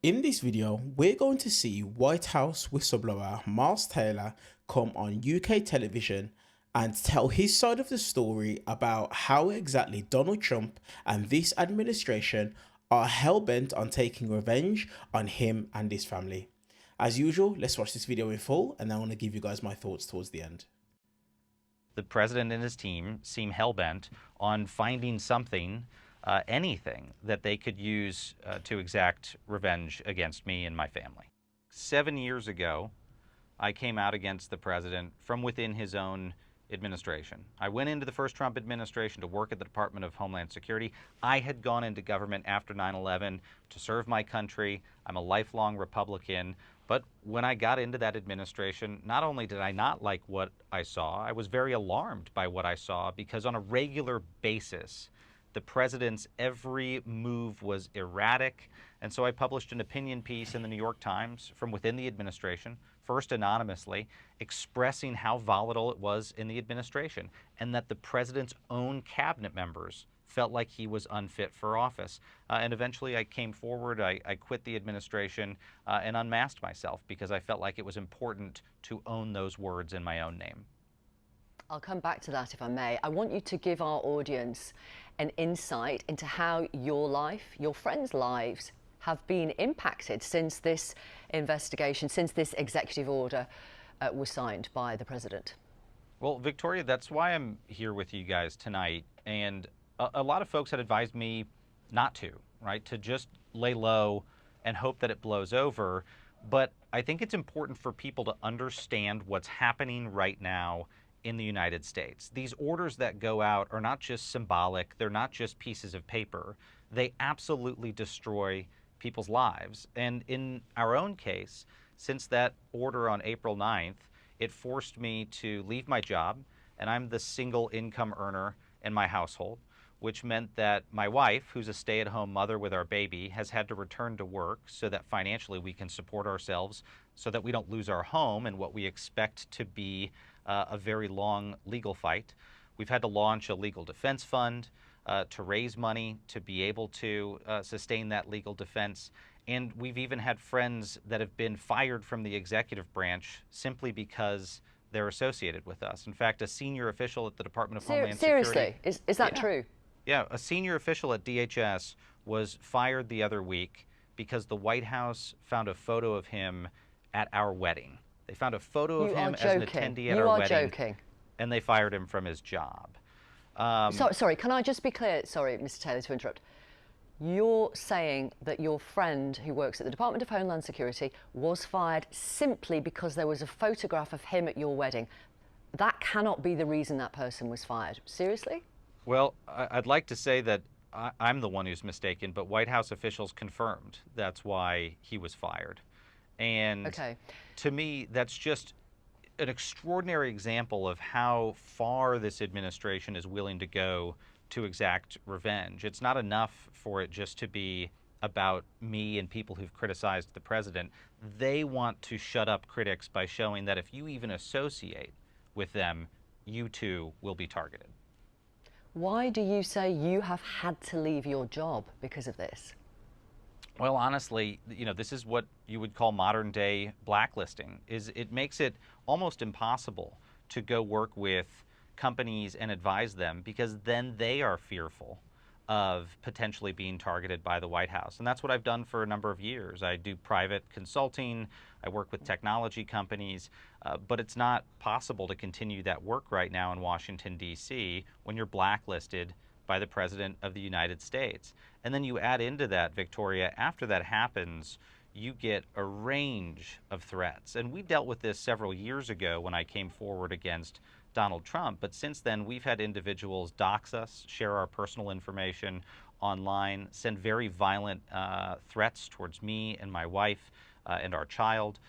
In this video, we're going to see White House whistleblower Miles Taylor come on UK television and tell his side of the story about how exactly Donald Trump and this administration are hell-bent on taking revenge on him and his family. As usual, let's watch this video in full and then I'm going to give you guys my thoughts towards the end. The president and his team seem hell-bent on finding something, anything that they could use to exact revenge against me and my family. 7 years ago, I came out against the president from within his own administration. I went into the first Trump administration to work at the Department of Homeland Security. I had gone into government after 9/11 to serve my country. I'm a lifelong Republican. But when I got into that administration, not only did I not like what I saw, I was very alarmed by what I saw because on a regular basis, the president's every move was erratic. And so I published an opinion piece in the New York Times from within the administration, first anonymously, expressing how volatile it was in the administration and that the president's own cabinet members felt like he was unfit for office. And eventually I came forward, I quit the administration and unmasked myself because I felt like it was important to own those words in my own name. I'll come back to that if I may. I want you to give our audience an insight into how your life, your friends' lives have been impacted since this investigation, since this executive order was signed by the president. Well, Victoria, that's why I'm here with you guys tonight. And a lot of folks had advised me not to, right? To just lay low and hope that it blows over. But I think it's important for people to understand what's happening right now in the United States. These orders that go out are not just symbolic, they're not just pieces of paper. They absolutely destroy people's lives. And in our own case, since that order on April 9th, it forced me to leave my job, and I'm the single income earner in my household, which meant that my wife, who's a stay-at-home mother with our baby, has had to return to work so that financially we can support ourselves, so that we don't lose our home in what we expect to be a very long legal fight. We've had to launch a legal defense fund to raise money to be able to sustain that legal defense. And we've even had friends that have been fired from the executive branch simply because they're associated with us. In fact, a senior official at the Department of Homeland Security... Seriously? Is that true? Yeah, a senior official at DHS was fired the other week because the White House found a photo of him at our wedding. They found a photo of him as an attendee at our wedding. You are joking. And they fired him from his job. Sorry, can I just be clear? Sorry, Mr. Taylor, to interrupt. You're saying that your friend who works at the Department of Homeland Security was fired simply because there was a photograph of him at your wedding. That cannot be the reason that person was fired. Seriously? Well, I'd like to say that I'm the one who's mistaken, but White House officials confirmed that's why he was fired. And to me, that's just an extraordinary example of how far this administration is willing to go to exact revenge. It's not enough for it just to be about me and people who've criticized the president. They want to shut up critics by showing that if you even associate with them, you too will be targeted. Why do you say you have had to leave your job because of this? Well, honestly, this is what you would call modern day blacklisting. It makes it almost impossible to go work with companies and advise them because then they are fearful of potentially being targeted by the White House. And that's what I've done for a number of years. I do private consulting, I work with technology companies, but it's not possible to continue that work right now in Washington, D.C. when you're blacklisted by the President of the United States. And then you add into that, Victoria, after that happens, you get a range of threats. And we dealt with this several years ago when I came forward against Donald Trump, but since then we've had individuals dox us, share our personal information online, send very violent threats towards me and my wife and our child.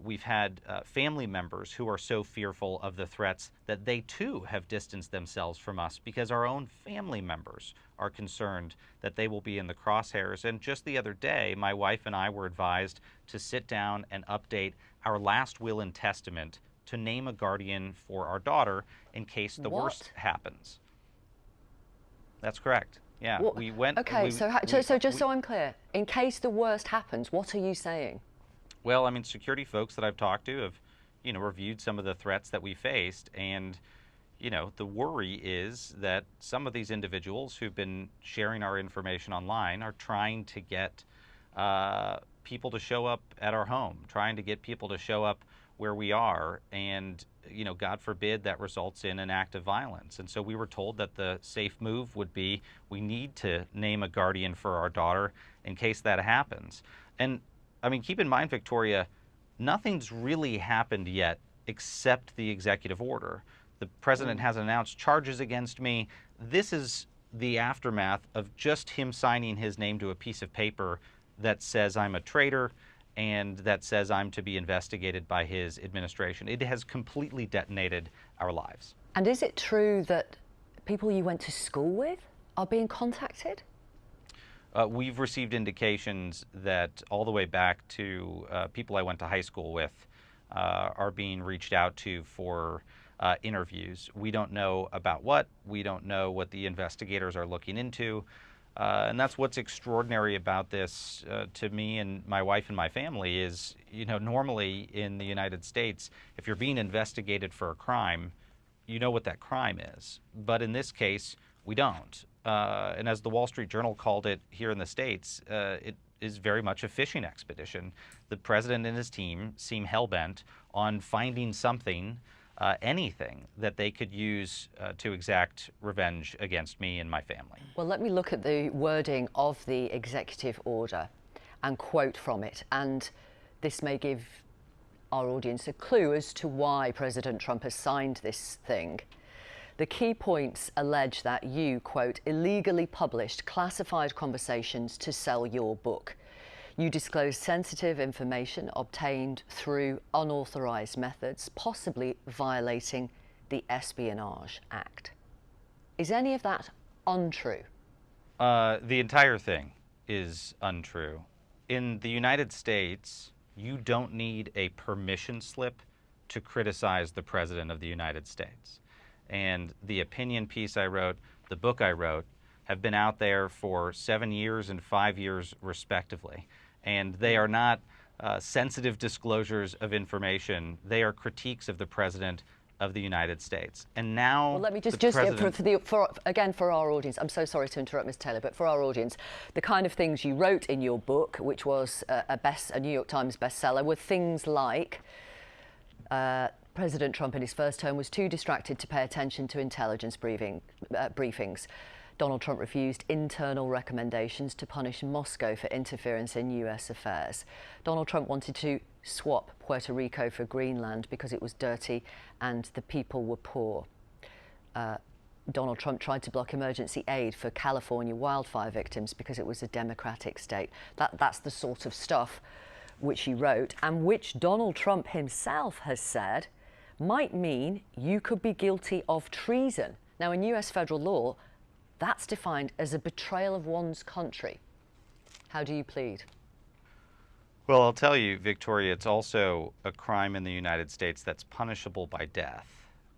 We've had family members who are so fearful of the threats that they too have distanced themselves from us because our own family members are concerned that they will be in the crosshairs. And just the other day, my wife and I were advised to sit down and update our last will and testament to name a guardian for our daughter in case the worst happens. That's correct. Yeah, What- we went. Okay, so just so I'm clear, in case the worst happens, what are you saying? Well, I mean, security folks that I've talked to have, reviewed some of the threats that we faced, and the worry is that some of these individuals who've been sharing our information online are trying to get people to show up at our home, trying to get people to show up where we are, and God forbid that results in an act of violence. And so we were told that the safe move would be we need to name a guardian for our daughter in case that happens. And I mean, keep in mind, Victoria, nothing's really happened yet except the executive order. The president hasn't announced charges against me. This is the aftermath of just him signing his name to a piece of paper that says I'm a traitor and that says I'm to be investigated by his administration. It has completely detonated our lives. And is it true that people you went to school with are being contacted? We've received indications that all the way back to people I went to high school with are being reached out to for interviews. We don't know about what. We don't know what the investigators are looking into. And that's what's extraordinary about this to me and my wife and my family is, normally in the United States, if you're being investigated for a crime, you know what that crime is. But in this case, we don't. And as the Wall Street Journal called it here in the States, it is very much a fishing expedition. The president and his team seem hell-bent on finding something, anything that they could use to exact revenge against me and my family. Well, let me look at the wording of the executive order and quote from it. And this may give our audience a clue as to why President Trump has signed this thing. The key points allege that you, quote, illegally published classified conversations to sell your book. You disclosed sensitive information obtained through unauthorized methods, possibly violating the Espionage Act. Is any of that untrue? The entire thing is untrue. In the United States, you don't need a permission slip to criticize the President of the United States. And the opinion piece I wrote, the book I wrote, have been out there for 7 years and 5 years respectively. And they are not sensitive disclosures of information. They are critiques of the President of the United States. And now, well, let me just president... for our audience, I'm so sorry to interrupt, Ms. Taylor, but for our audience, the kind of things you wrote in your book, which was a New York Times bestseller, were things like President Trump in his first term was too distracted to pay attention to intelligence briefings. Donald Trump refused internal recommendations to punish Moscow for interference in US affairs. Donald Trump wanted to swap Puerto Rico for Greenland because it was dirty and the people were poor. Donald Trump tried to block emergency aid for California wildfire victims because it was a democratic state. That's the sort of stuff which he wrote, and which Donald Trump himself has said might mean you could be guilty of treason. Now, in US federal law, that's defined as a betrayal of one's country. How do you plead? Well, I'll tell you, Victoria, it's also a crime in the United States that's punishable by death.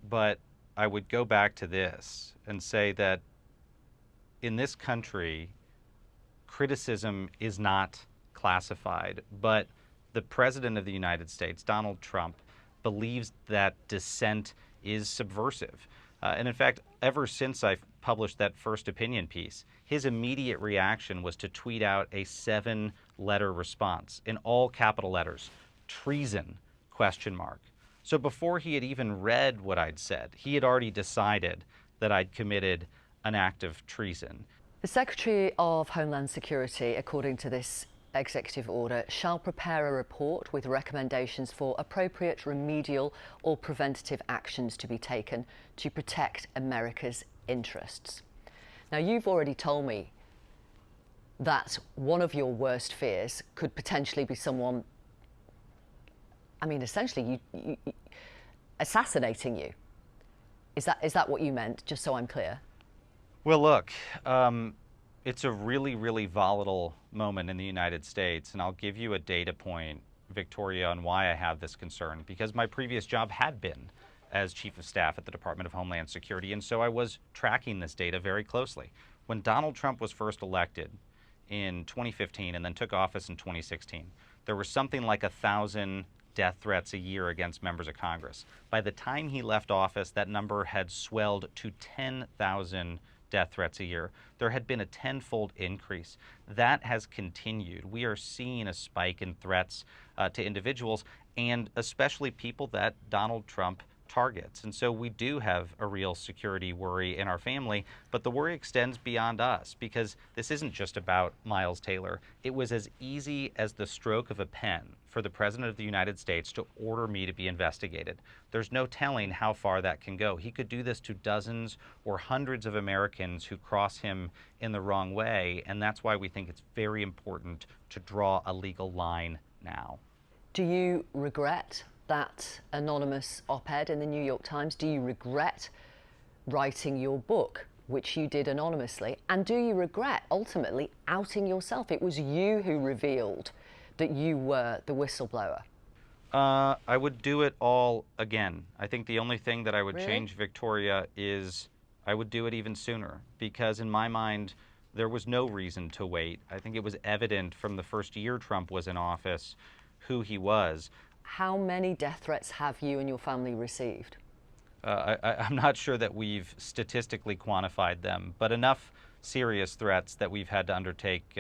But I would go back to this and say that in this country, criticism is not classified, but the President of the United States, Donald Trump, believes that dissent is subversive. And in fact, ever since I published that first opinion piece, his immediate reaction was to tweet out a 7-letter response in all capital letters, treason, ? So before he had even read what I'd said, he had already decided that I'd committed an act of treason. The Secretary of Homeland Security, according to this executive order, shall prepare a report with recommendations for appropriate remedial or preventative actions to be taken to protect America's interests. Now, you've already told me that one of your worst fears could potentially be someone, I mean, essentially you assassinating you. Is that what you meant, just so I'm clear? Well, look, it's a really, really volatile moment in the United States, and I'll give you a data point, Victoria, on why I have this concern, because my previous job had been as Chief of Staff at the Department of Homeland Security, and so I was tracking this data very closely. When Donald Trump was first elected in 2015 and then took office in 2016, there were something like 1,000 death threats a year against members of Congress. By the time he left office, that number had swelled to 10,000 death threats a year. There had been a tenfold increase. That has continued. We are seeing a spike in threats to individuals, and especially people that Donald Trump targets. And so we do have a real security worry in our family, but the worry extends beyond us, because this isn't just about Miles Taylor. It was as easy as the stroke of a pen for the President of the United States to order me to be investigated. There's no telling how far that can go. He could do this to dozens or hundreds of Americans who cross him in the wrong way, and that's why we think it's very important to draw a legal line now. Do you regret that anonymous op-ed in the New York Times? Do you regret writing your book, which you did anonymously? And do you regret ultimately outing yourself? It was you who revealed that you were the whistleblower. I would do it all again. I think the only thing that I would Really? change, Victoria, is I would do it even sooner, because in my mind, there was no reason to wait. I think it was evident from the first year Trump was in office who he was. How many death threats have you and your family received? I'm not sure that we've statistically quantified them, but enough serious threats that we've had to undertake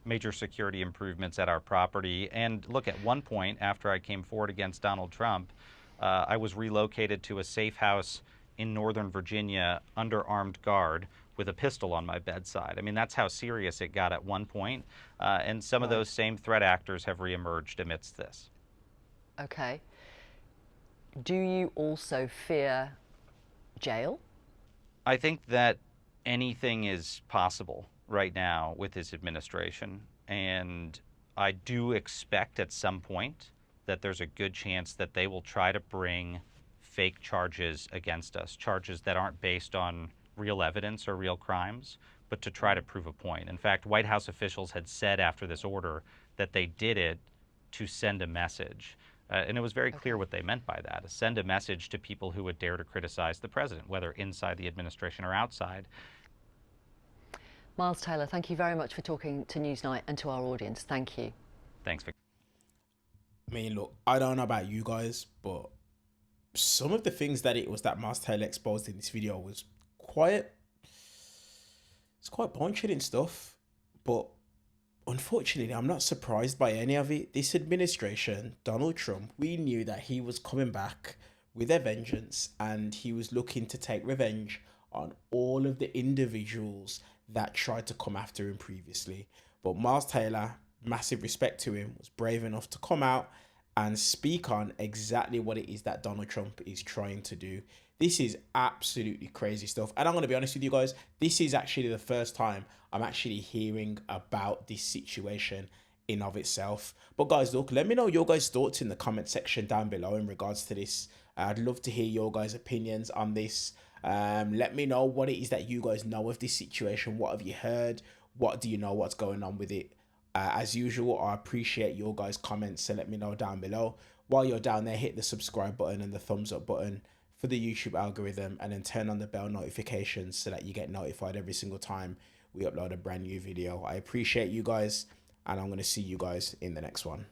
major security improvements at our property. And look, at one point, after I came forward against Donald Trump, I was relocated to a safe house in Northern Virginia under armed guard with a pistol on my bedside. I mean, that's how serious it got at one point. And some of those same threat actors have reemerged amidst this. Okay. Do you also fear jail? I think that anything is possible right now with this administration, and I do expect at some point that there's a good chance that they will try to bring fake charges against us, charges that aren't based on real evidence or real crimes, but to try to prove a point. In fact, White House officials had said after this order that they did it to send a message. And it was very clear what they meant by that: send a message to people who would dare to criticize the president, whether inside the administration or outside. Miles Taylor, thank you very much for talking to Newsnight and to our audience. Thank you. Thanks, Victor. I mean, look, I don't know about you guys, but some of the things that Miles Taylor exposed in this video was quite bone-chilling stuff. But unfortunately, I'm not surprised by any of it. This administration, Donald Trump, we knew that he was coming back with a vengeance, and he was looking to take revenge on all of the individuals that tried to come after him previously. But Miles Taylor, massive respect to him, was brave enough to come out and speak on exactly what it is that Donald Trump is trying to do. This is absolutely crazy stuff. And I'm going to be honest with you guys, this is actually the first time I'm actually hearing about this situation in of itself. But guys, look, let me know your guys' thoughts in the comment section down below in regards to this. I'd love to hear your guys' opinions on this. Let me know what it is that you guys know of this situation. What have you heard? What do you know what's going on with it? As usual, I appreciate your guys' comments, so let me know down below. While you're down there, hit the subscribe button and the thumbs up button for the YouTube algorithm, and then turn on the bell notifications so that you get notified every single time we upload a brand new video. I appreciate you guys, and I'm going to see you guys in the next one.